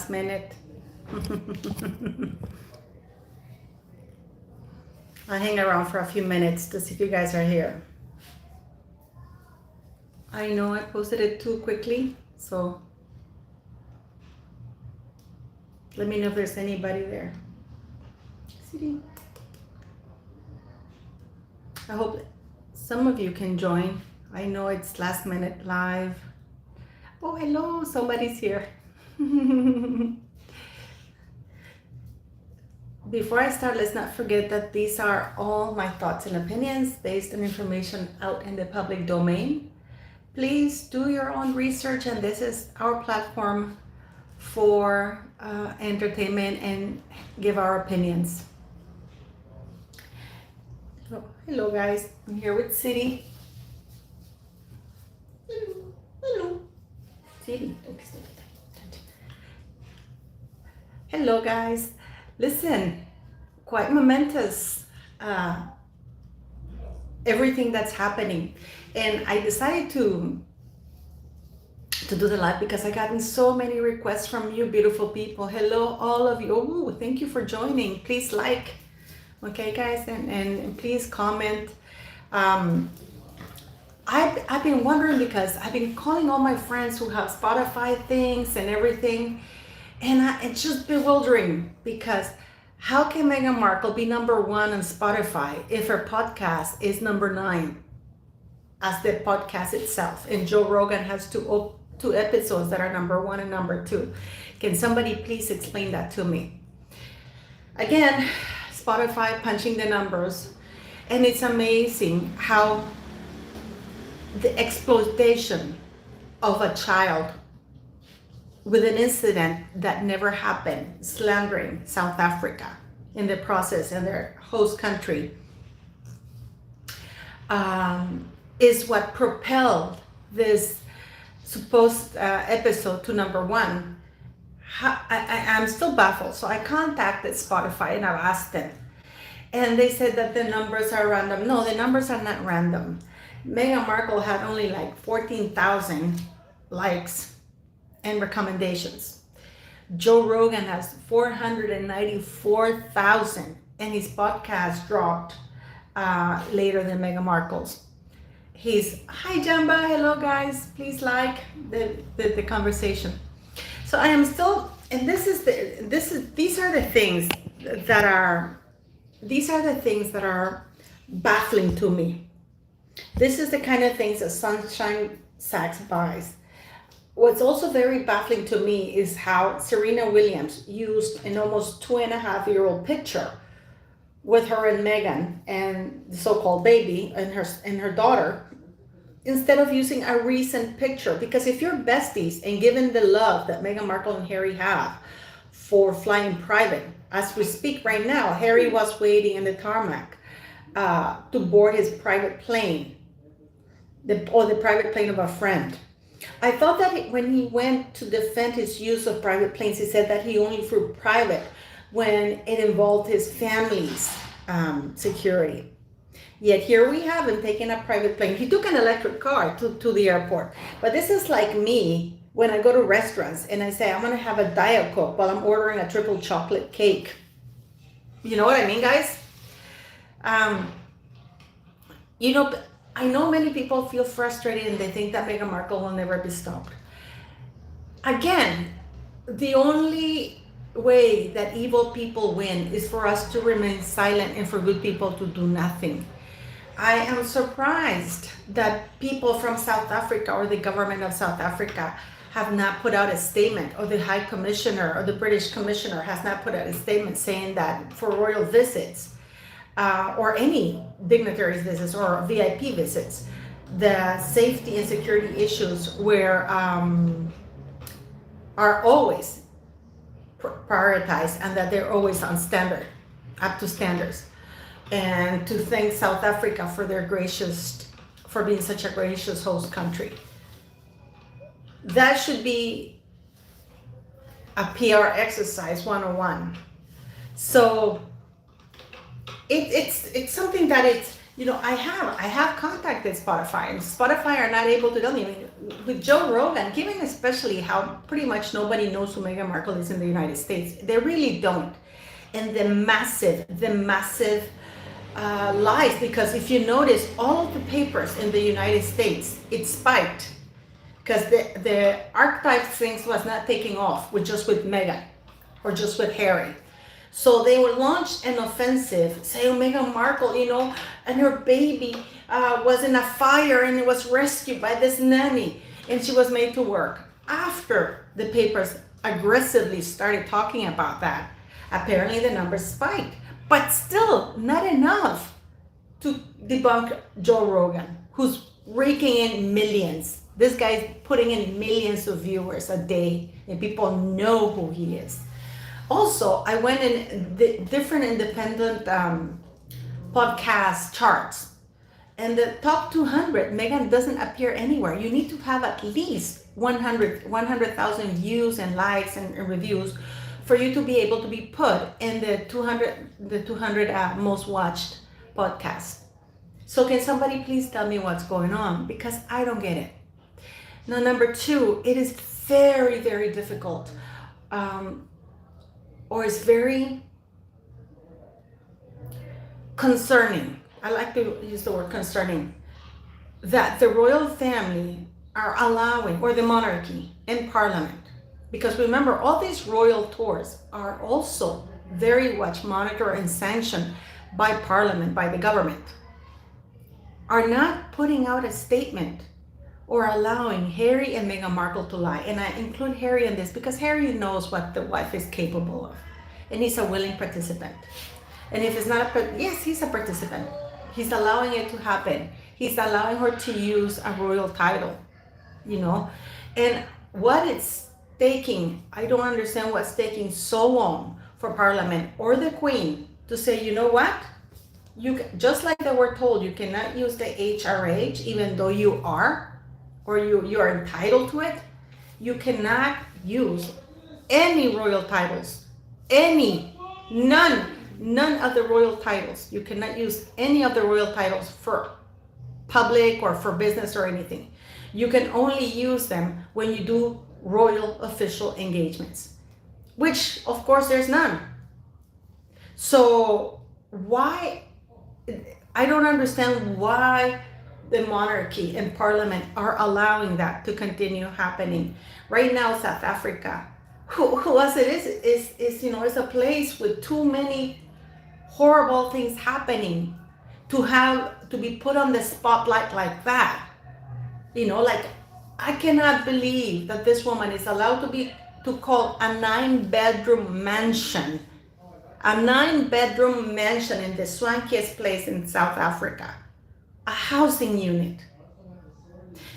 last minute. I'll hang around for a few minutes to see if you guys are here. I know I posted it too quickly, so let me know if there's anybody there. See? I hope some of you can join. I know it's last minute live. Oh, hello, somebody's here. Before I start, let's not forget that these are all my thoughts and opinions based on information out in the public domain. Please do your own research, and this is our platform for entertainment and give our opinions. Oh, hello guys, I'm here with City. Hello. City. Hello guys. Listen, quite momentous everything that's happening, and I decided to do the live because I gotten so many requests from you beautiful people. Hello all of you. Oh, thank you for joining. Please like, okay guys, and please comment. I've been wondering because I've been calling all my friends who have Spotify things and everything, and it's just bewildering because how can Meghan Markle be #1 on Spotify if her podcast is #9 as the podcast itself, and Joe Rogan has two episodes that are #1 and #2? Can somebody please explain that to me? Again, Spotify punching the numbers, and it's amazing how the exploitation of a child with an incident that never happened, slandering South Africa in the process in their host country, is what propelled this supposed episode to #1. I'm still baffled. So I contacted Spotify and I've asked them, and they said that the numbers are random. No, the numbers are not random. Meghan Markle had only like 14,000 likes and recommendations. Joe Rogan has 494,000, and his podcast dropped later than Meghan Markle's. Hi Jamba, hello guys, please like the conversation. So I am still, and these are the things that are baffling to me. This is the kind of things that Sunshine Sachs buys. What's also very baffling to me is how Serena Williams used an almost 2.5-year-old picture with her and Meghan and the so-called baby and her daughter, instead of using a recent picture. Because if you're besties, and given the love that Meghan Markle and Harry have for flying private, as we speak right now, Harry was waiting in the tarmac to board his private plane, the private plane of a friend. I thought that when he went to defend his use of private planes, he said that he only flew private when it involved his family's security. Yet here we have him taking a private plane. He took an electric car to the airport. But this is like me when I go to restaurants and I say, I'm going to have a Diet Coke while I'm ordering a triple chocolate cake. You know what I mean, guys? I know many people feel frustrated and they think that Meghan Markle will never be stopped. Again, the only way that evil people win is for us to remain silent and for good people to do nothing. I am surprised that people from South Africa or the government of South Africa have not put out a statement, or the High Commissioner or the British Commissioner has not put out a statement saying that for royal visits, or any dignitaries visits or VIP visits, the safety and security issues are always prioritized, and that they're always on standard, up to standards. And to thank South Africa for being such a gracious host country. That should be a PR exercise 101. So it's something that I have contacted Spotify, and Spotify are not able to tell me. I mean, with Joe Rogan, given especially how pretty much nobody knows who Meghan Markle is in the United States, they really don't. And the massive lies, because if you notice, all of the papers in the United States, it spiked because the archive things was not taking off with Meghan or just with Harry. So they would launch an offensive saying Meghan Markle, and her baby was in a fire and it was rescued by this nanny and she was made to work. After the papers aggressively started talking about that, apparently the numbers spiked, but still not enough to debunk Joe Rogan, who's raking in millions. This guy's putting in millions of viewers a day and people know who he is. Also, I went in the different independent podcast charts, and the top 200, Meghan doesn't appear anywhere. You need to have at least 100,000 views and likes and reviews for you to be able to be put in the 200 most watched podcasts. So can somebody please tell me what's going on? Because I don't get it. Now, number two, it is very, very difficult. Or it's very concerning. I like to use the word concerning, that the royal family are allowing, or the monarchy in parliament, because remember, all these royal tours are also very much monitored and sanctioned by parliament, by the government, are not putting out a statement or allowing Harry and Meghan Markle to lie. And I include Harry in this because Harry knows what the wife is capable of. And he's a willing participant. And if it's not yes, he's a participant. He's allowing it to happen. He's allowing her to use a royal title, And what it's taking, I don't understand what's taking so long for Parliament or the Queen to say, you know what? Just like they were told, you cannot use the HRH even though you are, or you are entitled to it. You cannot use any royal titles, none of the royal titles. You cannot use any of the royal titles for public or for business or anything. You can only use them when you do royal official engagements, which of course there's none. So why, I don't understand why the monarchy and parliament are allowing that to continue happening. Right now, South Africa, who as it is is a place with too many horrible things happening to be put on the spotlight like that. I cannot believe that this woman is allowed to call a 9-bedroom mansion, a 9-bedroom mansion in the swankiest place in South Africa, a housing unit.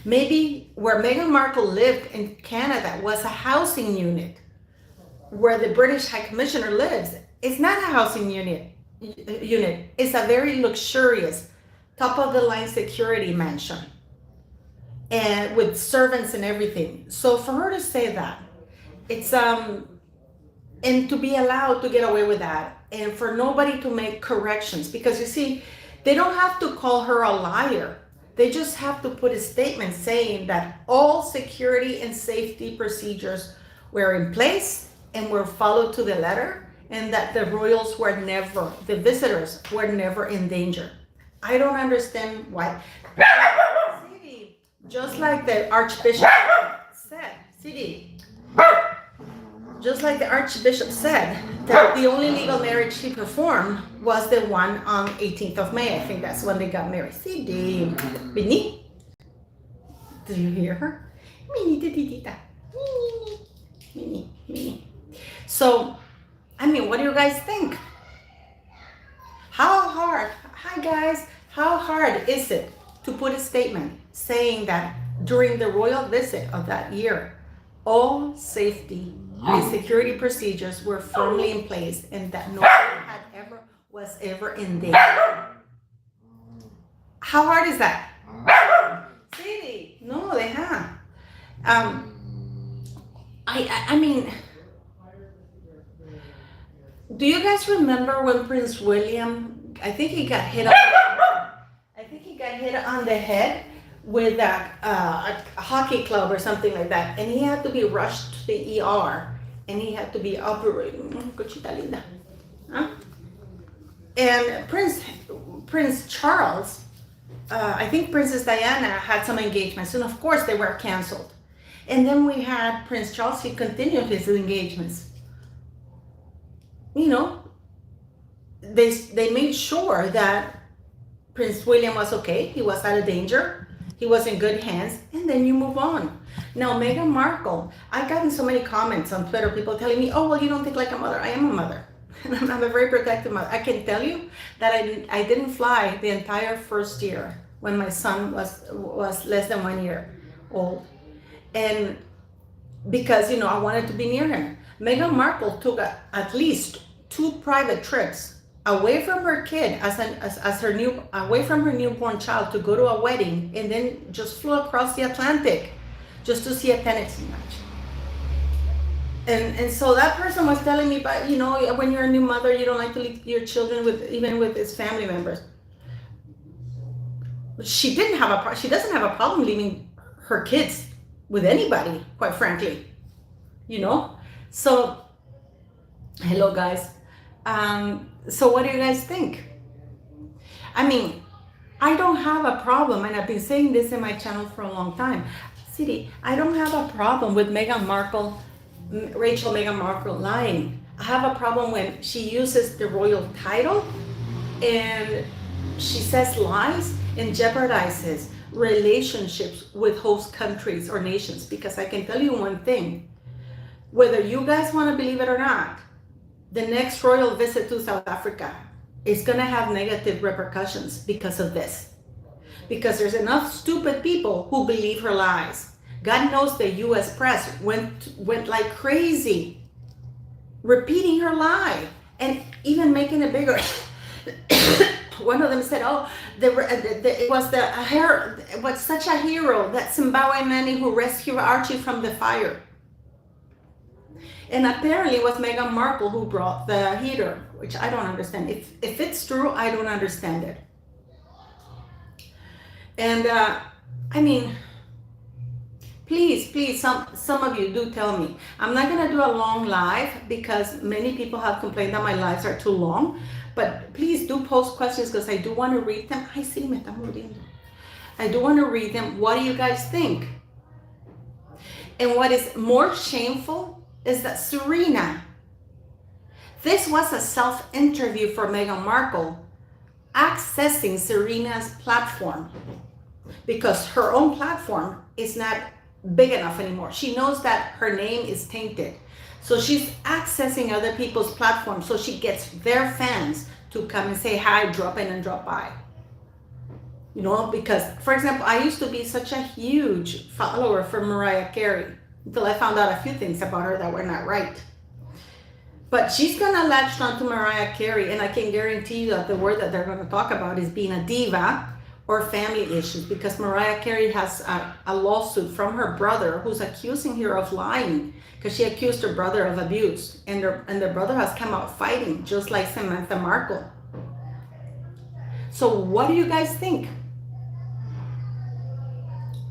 Maybe where Meghan Markle lived in Canada was a housing unit. Where the British High Commissioner lives, it's not a housing unit. It's a very luxurious, top-of-the-line security mansion, and with servants and everything. So for her to say that, it's and to be allowed to get away with that, and for nobody to make corrections, because you see, they don't have to call her a liar. They just have to put a statement saying that all security and safety procedures were in place and were followed to the letter, and that the royals were never, the visitors were never in danger. I don't understand why. Just like the Archbishop said, just like the Archbishop said, that the only legal marriage he performed was the one on 18th of May. I think that's when they got married. Bini? Did you hear her? Mini. So, what do you guys think? Hi guys, how hard is it to put a statement saying that during the royal visit of that year, all safety and security procedures were firmly in place and that nobody was ever in danger? How hard is that? City? No, they have. I mean, do you guys remember when Prince William, I think he got hit up got hit on the head with a hockey club or something like that, and he had to be rushed to the ER, and he had to be operated. Cochita linda. Huh? And Prince Charles, I think Princess Diana had some engagements, and of course they were canceled. And then we had Prince Charles, he continued his engagements. You know, they made sure that Prince William was okay, he was out of danger, he was in good hands, and then you move on. Now, Meghan Markle, I've gotten so many comments on Twitter, people telling me, oh, well, you don't think like a mother. I am a mother. And I'm a very protective mother. I can tell you that I didn't fly the entire first year when my son was less than 1 year old. And because, you know, I wanted to be near him. Meghan Markle took at least 2 private trips away from her kid away from her newborn child to go to a wedding, and then just flew across the Atlantic just to see a tennis match. And so that person was telling me, but you know, when you're a new mother, you don't like to leave your children even with his family members. She doesn't have a problem leaving her kids with anybody, quite frankly, you know. So hello guys. So what do you guys think? I mean, I don't have a problem, and I've been saying this in my channel for a long time. I don't have a problem with Meghan Markle, Meghan Markle lying. I have a problem when she uses the royal title and she says lies and jeopardizes relationships with host countries or nations. Because I can tell you one thing, whether you guys want to believe it or not, the next royal visit to South Africa is going to have negative repercussions because of this. Because there's enough stupid people who believe her lies. God knows the US press went like crazy, repeating her lie and even making it bigger. One of them said, oh, it was such a hero, that Zimbabwe man who rescued Archie from the fire. And apparently it was Meghan Markle who brought the heater, which I don't understand. If it's true, I don't understand it. And I mean, please, some of you do tell me. I'm not gonna do a long live because many people have complained that my lives are too long. But please do post questions because I do want to read them. I see, me está muriendo. I do want to read them. What do you guys think? And what is more shameful is that Serena, this was a self-interview for Meghan Markle, accessing Serena's platform because her own platform is not big enough anymore. She knows that her name is tainted. So she's accessing other people's platforms so she gets their fans to come and say hi, drop in and drop by. You know, because, for example, I used to be such a huge follower for Mariah Carey until I found out a few things about her that were not right. But she's gonna latch on to Mariah Carey, and I can guarantee you that the word that they're gonna talk about is being a diva or family issues, because Mariah Carey has a lawsuit from her brother who's accusing her of lying because she accused her brother of abuse, and their brother has come out fighting, just like Samantha Markle. So what do you guys think?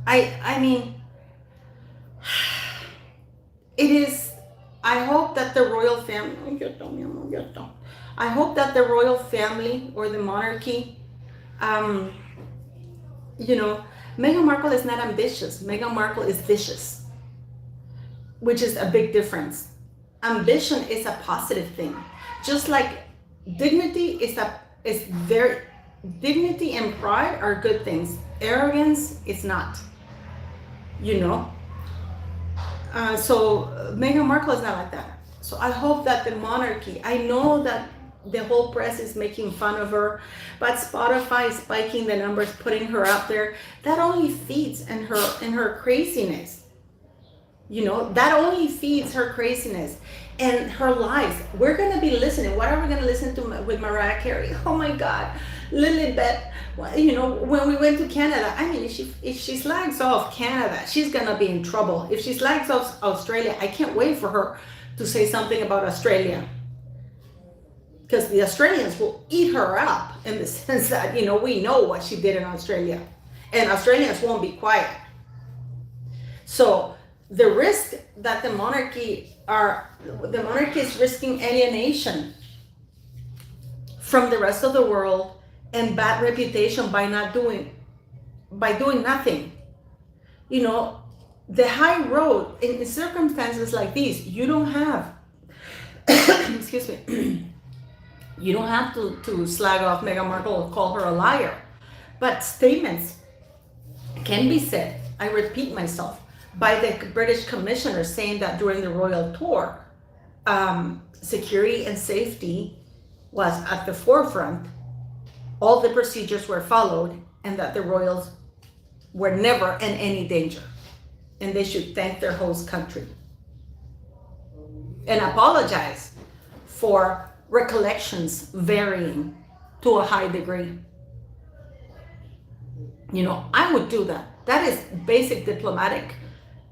I mean, it is, I hope that the royal family, I hope that the royal family or the monarchy, you know, Meghan Markle is not ambitious. Meghan Markle is vicious, which is a big difference. Ambition is a positive thing. Just like dignity dignity and pride are good things. Arrogance is not, you know. So Meghan Markle is not like that. So I hope that the monarchy, I know that the whole press is making fun of her, but Spotify is spiking the numbers, putting her out there. That only feeds in her craziness. You know, that only feeds her craziness and her lies. We're going to be listening. What are we going to listen to with Mariah Carey? Oh my God, Lilibet. You know, when we went to Canada, I mean, if she slags off Canada, she's going to be in trouble. If she slags off Australia, I can't wait for her to say something about Australia, because the Australians will eat her up. in the sense that, we know what she did in Australia, and Australians won't be quiet. So the risk that the monarchy is risking alienation from the rest of the world and bad reputation by doing nothing. The high road in circumstances like these, you don't have excuse me, you don't have to slag off Meghan Markle or call her a liar, but statements can be said, I repeat myself, by the British commissioner saying that during the royal tour, security and safety was at the forefront, all the procedures were followed, and that the royals were never in any danger, and they should thank their host country and apologize for recollections varying to a high degree. I would do that. That is basic diplomatic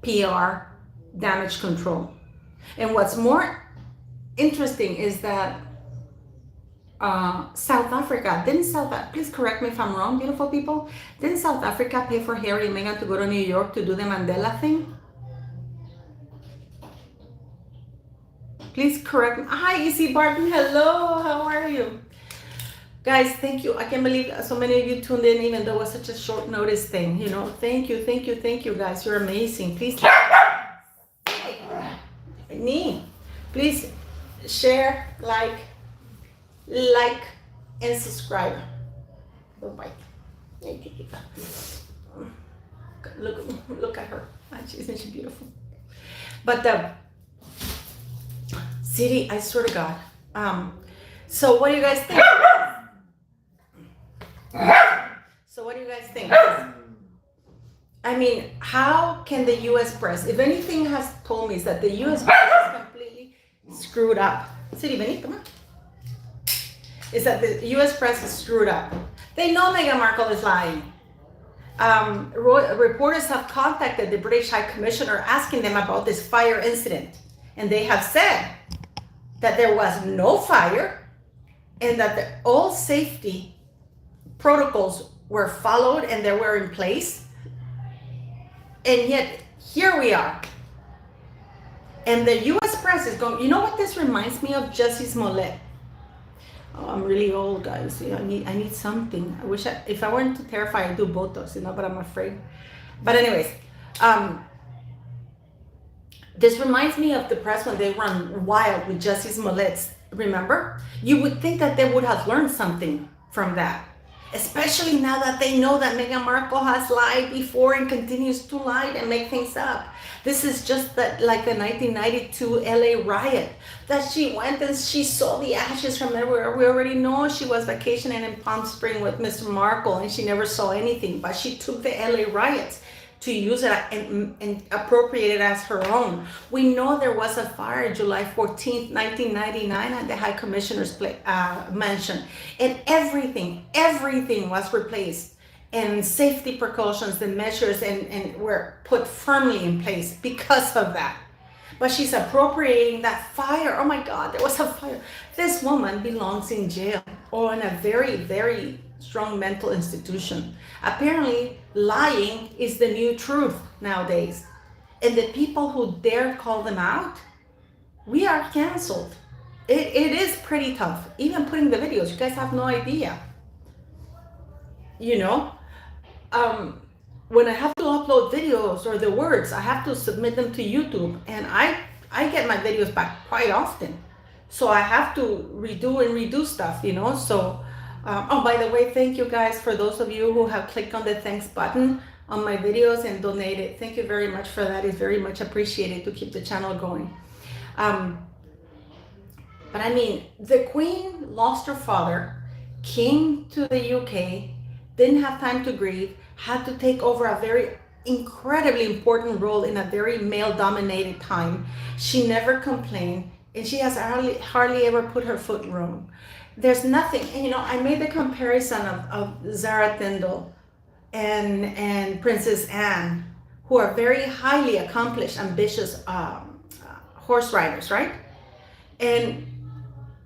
PR damage control. And what's more interesting is that South Africa, please correct me if I'm wrong, beautiful people, didn't South Africa pay for Harry and Meghan to go to New York to do the Mandela thing? Please correct me. Hi, Easy Barton. Hello, how are you? Guys, thank you. I can't believe so many of you tuned in, even though it was such a short notice thing. Thank you, guys. You're amazing. Please, please share, like, and subscribe. Bye. Look at her. Isn't she beautiful? But City, I swear to God. So what do you guys think? I mean, how can the U.S. press, if anything has told me is that the U.S. press is completely screwed up. City, Benny, come on. Is that the U.S. press is screwed up. They know Meghan Markle is lying. Reporters have contacted the British High Commissioner asking them about this fire incident. And they have said that there was no fire and that all safety protocols were followed and they were in place. And yet, here we are. And the U.S. press is going, you know what this reminds me of? Jussie Smollett. Oh, I'm really old, guys. I need something. I wish if I weren't too terrified, I'd do Botox, but I'm afraid. But anyways, this reminds me of the press when they run wild with Jussie Smollett. Remember? You would think that they would have learned something from that. Especially now that they know that Meghan Markle has lied before and continues to lie and make things up. This is just like the 1992 LA riot, that she went and she saw the ashes from everywhere. We already know she was vacationing in Palm Springs with Mr. Markle and she never saw anything, but she took the LA riots to use it and appropriate it as her own. We know there was a fire July 14th, 1999 at the High Commissioner's mansion, and everything was replaced, and safety precautions and measures and were put firmly in place because of that. But she's appropriating that fire. Oh my God, there was a fire. This woman belongs in jail or in a very, very strong mental institution. Apparently, lying is the new truth nowadays. And the people who dare call them out, we are canceled. It is pretty tough. Even putting the videos, you guys have no idea. When I have to upload videos or the words, I have to submit them to YouTube. And I get my videos back quite often. So I have to redo stuff, So, oh, by the way, thank you guys for those of you who have clicked on the thanks button on my videos and donated. Thank you very much for that. It's very much appreciated to keep the channel going. But I mean, the Queen lost her father, came to the UK, didn't have time to grieve, had to take over a very incredibly important role in a very male-dominated time. She never complained, and she has hardly ever put her foot wrong. There's nothing, and I made the comparison of Zara Tindall and Princess Anne, who are very highly accomplished, ambitious horse riders, right? And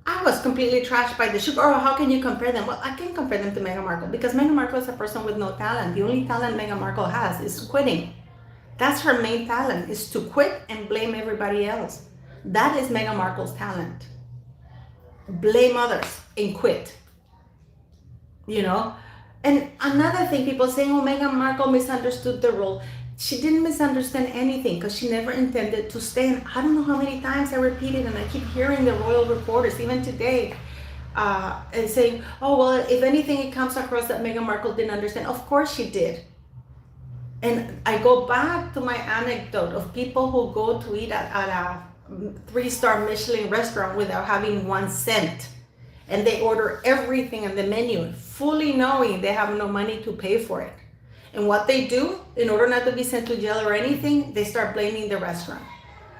I I was completely trashed by the sugar. Oh, how can you compare them? Well, I can compare them to Meghan Markle because Meghan Markle is a person with no talent. The only talent Meghan Markle has is quitting. That's her main talent, is to quit and blame everybody else. That is Meghan Markle's talent. Blame others and quit. You know? And another thing, people saying, oh, Meghan Markle misunderstood the role. She didn't misunderstand anything because she never intended to stay. And I don't know how many times I repeated, and I keep hearing the royal reporters, even today, and saying, oh, well, if anything, it comes across that Meghan Markle didn't understand. Of course she did. And I go back to my anecdote of people who go to eat at a 3-star Michelin restaurant without having 1 cent. And they order everything on the menu, fully knowing they have no money to pay for it. And what they do, in order not to be sent to jail or anything, they start blaming the restaurant.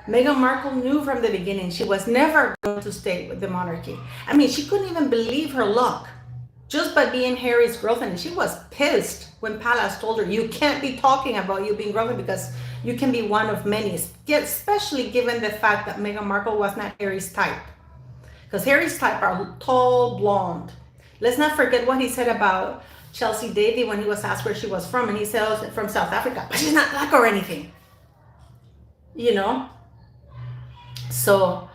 Meghan Markle knew from the beginning she was never going to stay with the monarchy. I mean, she couldn't even believe her luck just by being Harry's girlfriend. And she was pissed when Palace told her, you can't be talking about you being girlfriend because you can be one of many, especially given the fact that Meghan Markle was not Harry's type. Because Harry's type are tall, blonde. Let's not forget what he said about Chelsea Davy when he was asked where she was from, and he said, oh, from South Africa, but she's not black or anything, you know. So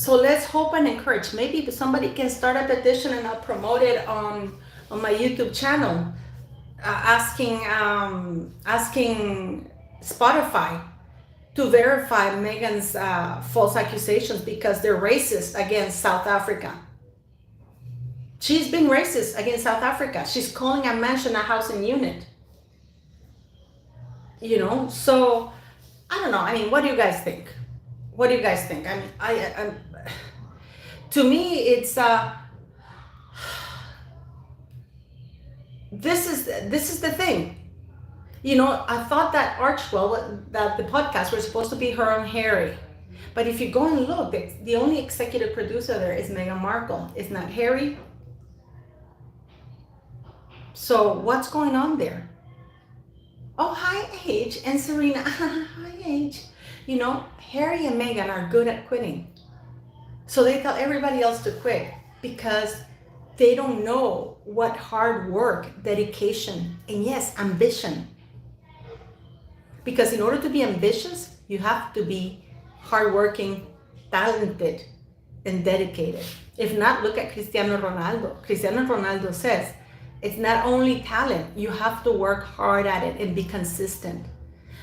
let's hope and encourage. Maybe somebody can start a petition and I'll promote it on my YouTube channel, asking Spotify to verify Meghan's false accusations because they're racist against South Africa. She's being racist against South Africa. She's calling a mansion a housing unit. You know, so I don't know. I mean, what do you guys think? What do you guys think? I mean, to me, it's this is the thing. You know, I thought that Archwell, that the podcast was supposed to be her and Harry. But if you go and look, the only executive producer there is Meghan Markle. It's not Harry. So what's going on there? Oh, hi, Age and Serena. Hi, Age. You know, Harry and Meghan are good at quitting. So they tell everybody else to quit because they don't know what hard work, dedication, and yes, ambition. Because in order to be ambitious, you have to be hardworking, talented, and dedicated. If not, look at Cristiano Ronaldo. Cristiano Ronaldo says, it's not only talent, you have to work hard at it and be consistent.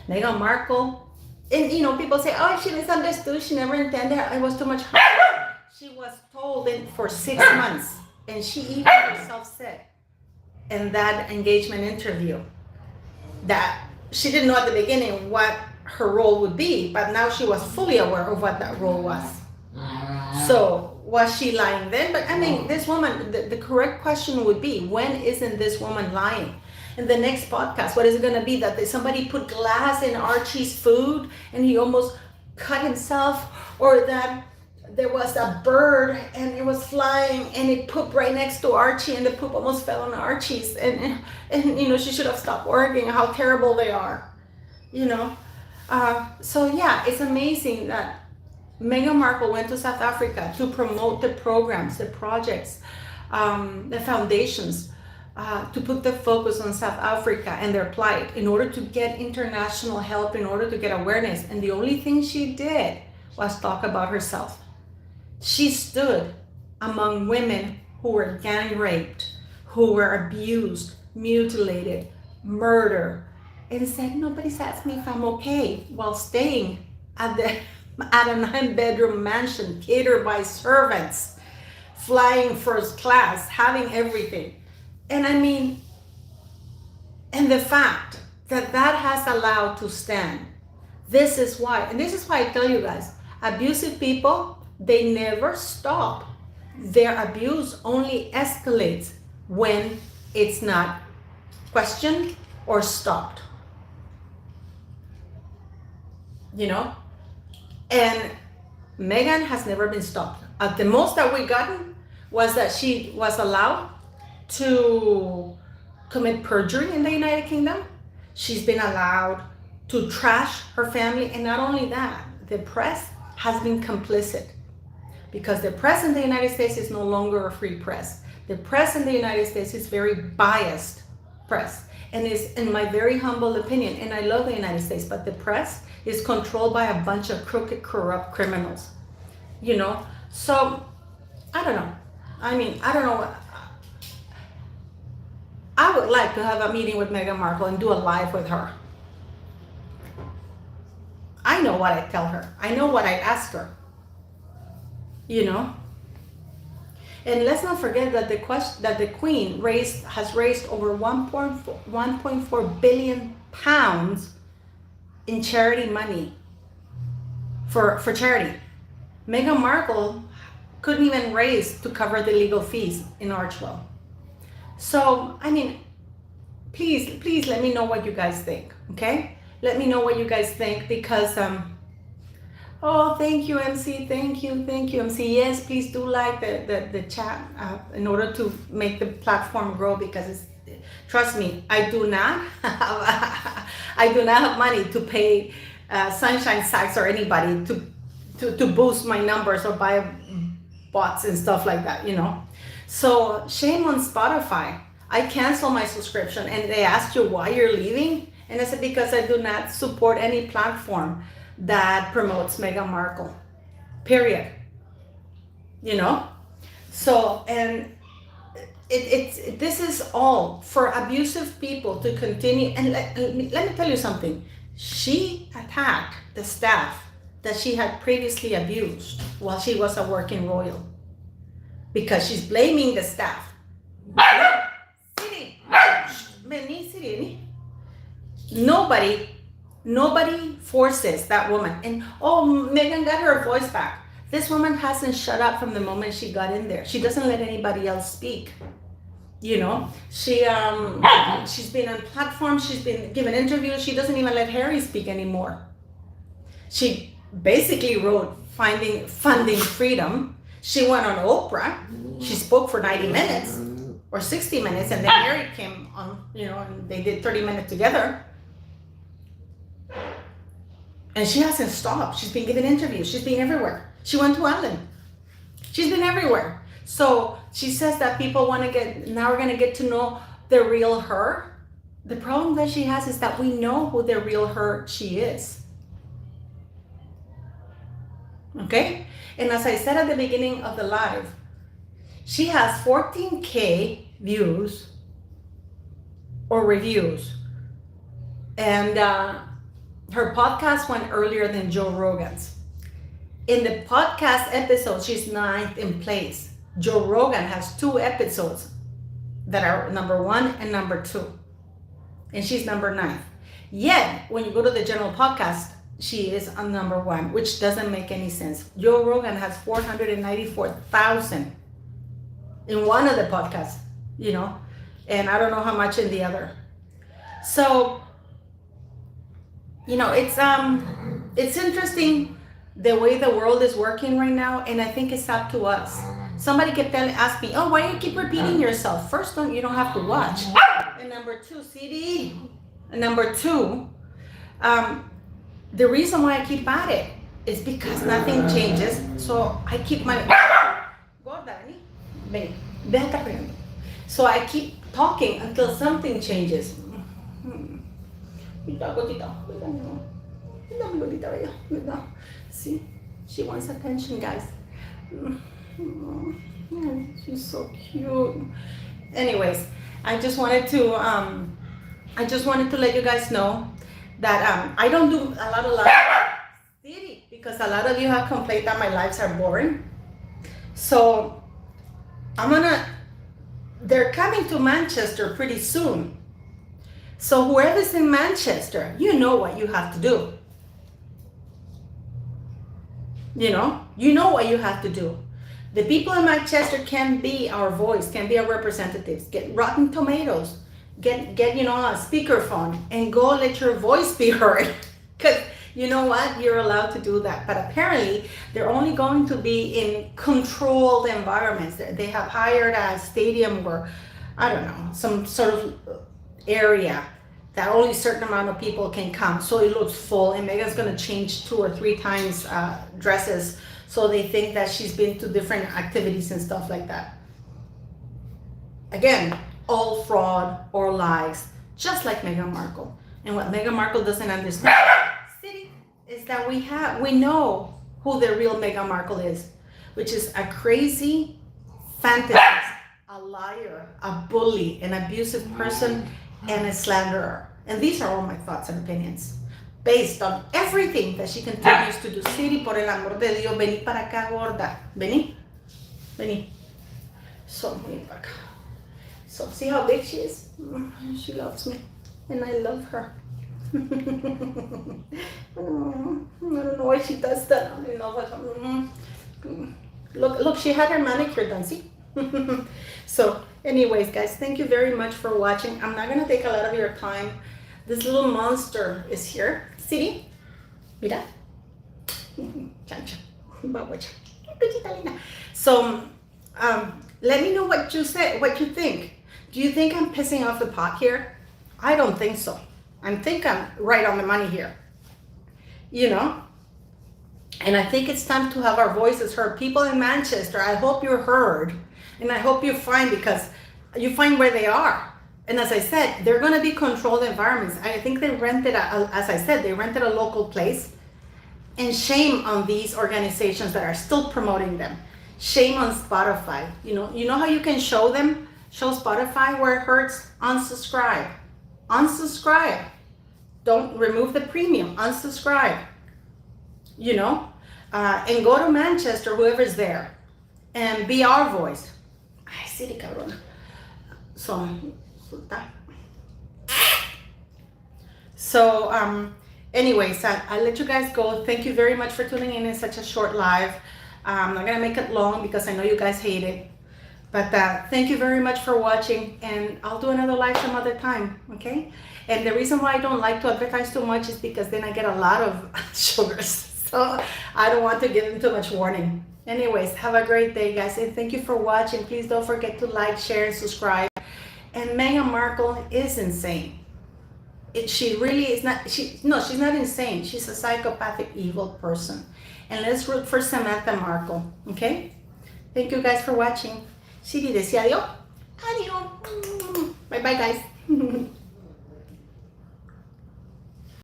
Meghan Markle, and you know, people say, oh, she misunderstood, she never intended, it was too much hard. She was told it for 6 months, and she even herself said in that engagement interview that she didn't know at the beginning what her role would be, but now she was fully aware of what that role was. So was she lying then? But I mean, this woman, the correct question would be, when isn't this woman lying? In the next podcast, what is it going to be? That somebody put glass in Archie's food and he almost cut himself? Or that there was a bird and it was flying and it pooped right next to Archie and the poop almost fell on Archie's, and you know, she should have stopped working, how terrible they are, you know. So yeah, it's amazing that Meghan Markle went to South Africa to promote the programs, the projects, the foundations, to put the focus on South Africa and their plight in order to get international help, in order to get awareness. And the only thing she did was talk about herself. She stood among women who were gang raped, who were abused, mutilated, murdered, and said, nobody's asked me if I'm okay, while staying at a 9-bedroom mansion catered by servants, flying first class, having everything. And I mean, and the fact that that has allowed to stand, this is why, and this is why I tell you guys, abusive people, they never stop. Their abuse only escalates when it's not questioned or stopped. You know? And Meghan has never been stopped. The most that we gotten was that she was allowed to commit perjury in the United Kingdom. She's been allowed to trash her family. And not only that, the press has been complicit. because the press in the United States is no longer a free press. The press in the United States is very biased press, and is, in my very humble opinion, and I love the United States, but the press is controlled by a bunch of crooked, corrupt criminals, you know? So, I don't know. I mean, I don't know. I would like to have a meeting with Meghan Markle and do a live with her. I know what I tell her. I know what I ask her. You know? And let's not forget that the Queen has raised over 1.4 billion pounds in charity money for charity. Meghan Markle couldn't even raise to cover the legal fees in Archwell. So, I mean, please let me know what you guys think, okay? Let me know what you guys think, because oh, thank you, MC. Thank you, MC. Yes, please do like the chat in order to make the platform grow, because trust me, I do not have money to pay Sunshine Sacks or anybody to boost my numbers or buy bots and stuff like that, you know. So shame on Spotify. I canceled my subscription, and they asked you why you're leaving, and I said because I do not support any platform that promotes Meghan Markle, period. You know? So, and this is all for abusive people to continue. And let me tell you something. She attacked the staff that she had previously abused while she was a working royal, because she's blaming the staff. Nobody forces that woman. And oh, Meghan got her voice back. This woman hasn't shut up from the moment she got in there. She doesn't let anybody else speak. You know, she's been on platforms, she's been given interviews. She doesn't even let Harry speak anymore. She basically wrote Funding Freedom. She went on Oprah. She spoke for 90 minutes or 60 minutes, and then Harry came on, you know, and they did 30 minutes together. And she hasn't stopped. She's been giving interviews. She's been everywhere. She went to Ireland. She's been everywhere. So she says that people want to now we're going to get to know the real her. The problem that she has is that we know who the real her she is. Okay? And as I said at the beginning of the live, she has 14K views or reviews. And her podcast went earlier than Joe Rogan's. In the podcast episode, she's 9th in place. Joe Rogan has 2 episodes that are number 1 and number 2. And she's number 9th. Yet, when you go to the general podcast, she is on number 1, which doesn't make any sense. Joe Rogan has 494,000 in one of the podcasts, you know, and I don't know how much in the other. So, you know, it's interesting the way the world is working right now, and I think it's up to us. Somebody kept asking me, oh, why do you keep repeating yourself? First, you don't have to watch. And number 2, CD. And number 2, the reason why I keep at it is because nothing changes. So I keep my... So I keep talking until something changes. See, she wants attention, guys. She's so cute. Anyways, I just wanted to let you guys know that I don't do a lot of lives because a lot of you have complained that my lives are boring. So they're coming to Manchester pretty soon. So whoever's in Manchester, you know what you have to do. You know what you have to do. The people in Manchester can be our voice, can be our representatives. Get Rotten Tomatoes, get you know, a speakerphone, and go let your voice be heard. Because you know what, you're allowed to do that. But apparently, they're only going to be in controlled environments. They have hired a stadium or, I don't know, some sort of area that only a certain amount of people can come. So it looks full, and Meghan's going to change 2 or 3 times dresses So they think that she's been to different activities and stuff like that. Again, all fraud or lies, just like Meghan Markle. And what Meghan Markle doesn't understand, City, is that we know who the real Meghan Markle is, which is a crazy fantasist, a liar, a bully, an abusive person, and a slanderer. And these are all my thoughts and opinions, based on everything that she continues to do. City, por el amor de Dios, vení para acá, gorda. Vení. Vení. So, vení para acá. So, see how big she is? She loves me, and I love her. I don't know why she does that. I love her. Look, she had her manicure done, see? So, anyways, guys, thank you very much for watching. I'm not going to take a lot of your time. This little monster is here. See? Mira. Chancha. Babucha. So, let me know what you think. Do you think I'm pissing off the pot here? I don't think so. I think I'm right on the money here. You know? And I think it's time to have our voices heard. People in Manchester, I hope you're heard. And I hope you find where they are. And as I said, they're going to be controlled environments. I think they rented, they rented a local place. And shame on these organizations that are still promoting them. Shame on Spotify. You know how you can show Spotify where it hurts? Unsubscribe. Unsubscribe. Don't remove the premium. Unsubscribe. And go to Manchester, whoever's there, and be our voice. Ay, sí, cabrona. So, anyways, I'll let you guys go. Thank you very much for tuning in such a short live. I'm not gonna make it long because I know you guys hate it. But thank you very much for watching, and I'll do another live some other time, okay? And the reason why I don't like to advertise too much is because then I get a lot of sugars. So I don't want to give them too much warning. Anyways, have a great day, guys, and thank you for watching. Please don't forget to like, share, and subscribe. And Meghan Markle is insane. She really is not. She's not insane. She's a psychopathic, evil person. And let's root for Samantha Markle, okay? Thank you guys for watching. Siri decía adiós. Adiós. Bye bye, guys.